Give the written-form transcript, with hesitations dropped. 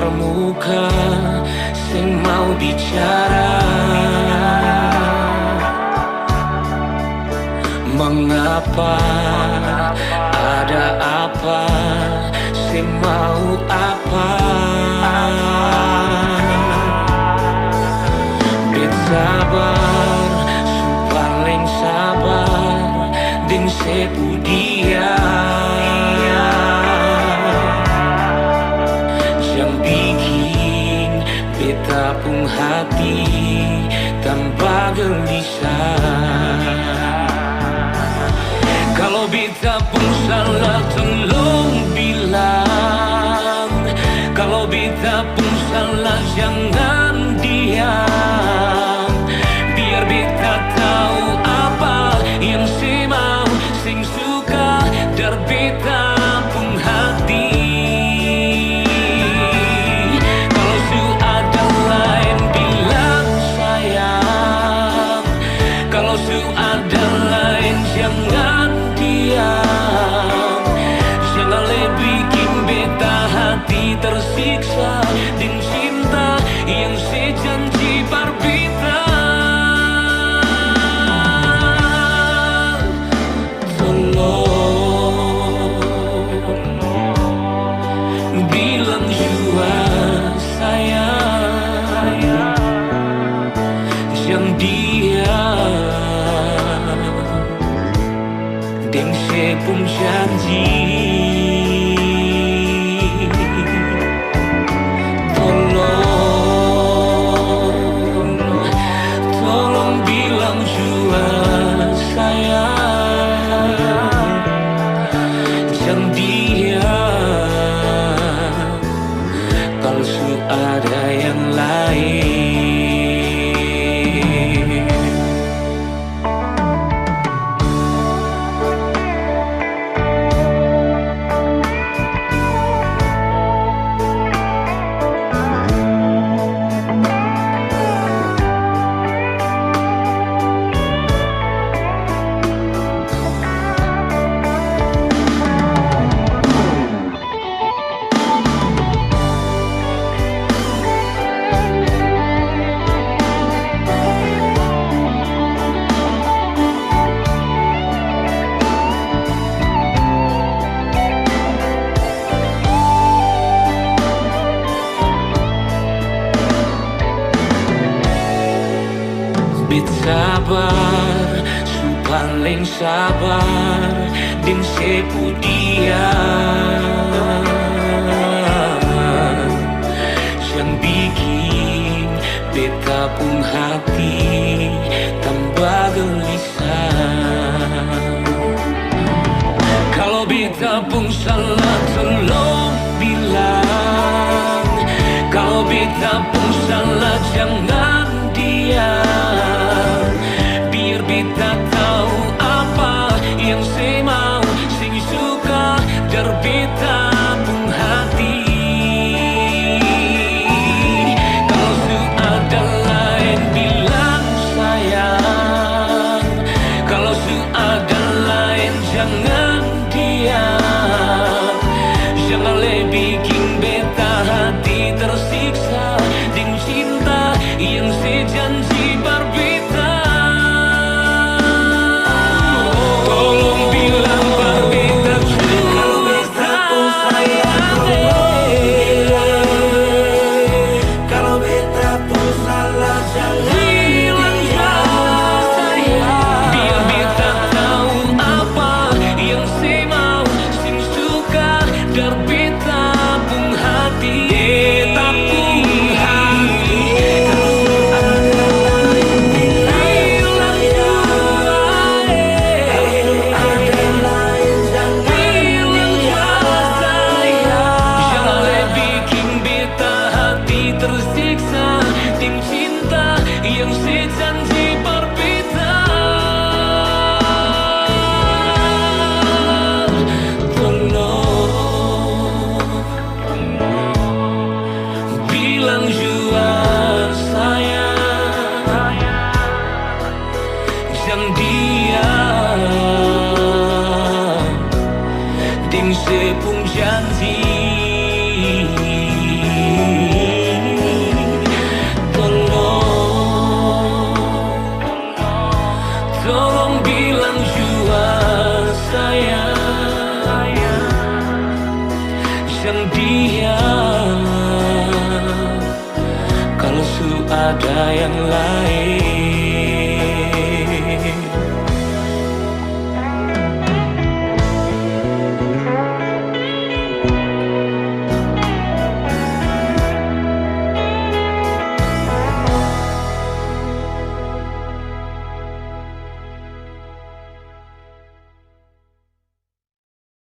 termuka sing mau bicara. Mengapa, ada apa, sing mau apa? Bet sabar, su paling sabar, ding sepu dia. Yang bikin beta pun hati tanpa gelisah. Kalau beta pun salah tolong bilang, kalau beta pun salah jangan diam. Biar beta tahu apa yang si mau, sing suka dar beta pun hati. Kalau su ada lain bilang sayang, kalau su ada lain jangan diam. Jangan bikin beta hati tersiksa dengan cinta yang sejanji par beta. Tolong bilang jua sayang, jangan diam. Deng sepung janji. Tolong bilang jua sayang, jangan diam. Kalau su ada yang lain. Bet sabar, su paling sabar, din sepu dia. Yang bikin beta pun hati tambah gelisah. Kalau beta pun salah tolong bilang, kalau beta pun salah jangan diam. Biar beta tahu apa yang saya mau, sing suka dar beta pun hati. Kalau su ada lain bilang sayang, kalau su ada lain jangan diam. Jangan bikin beta hati tersiksa dengan cinta ada yang lain.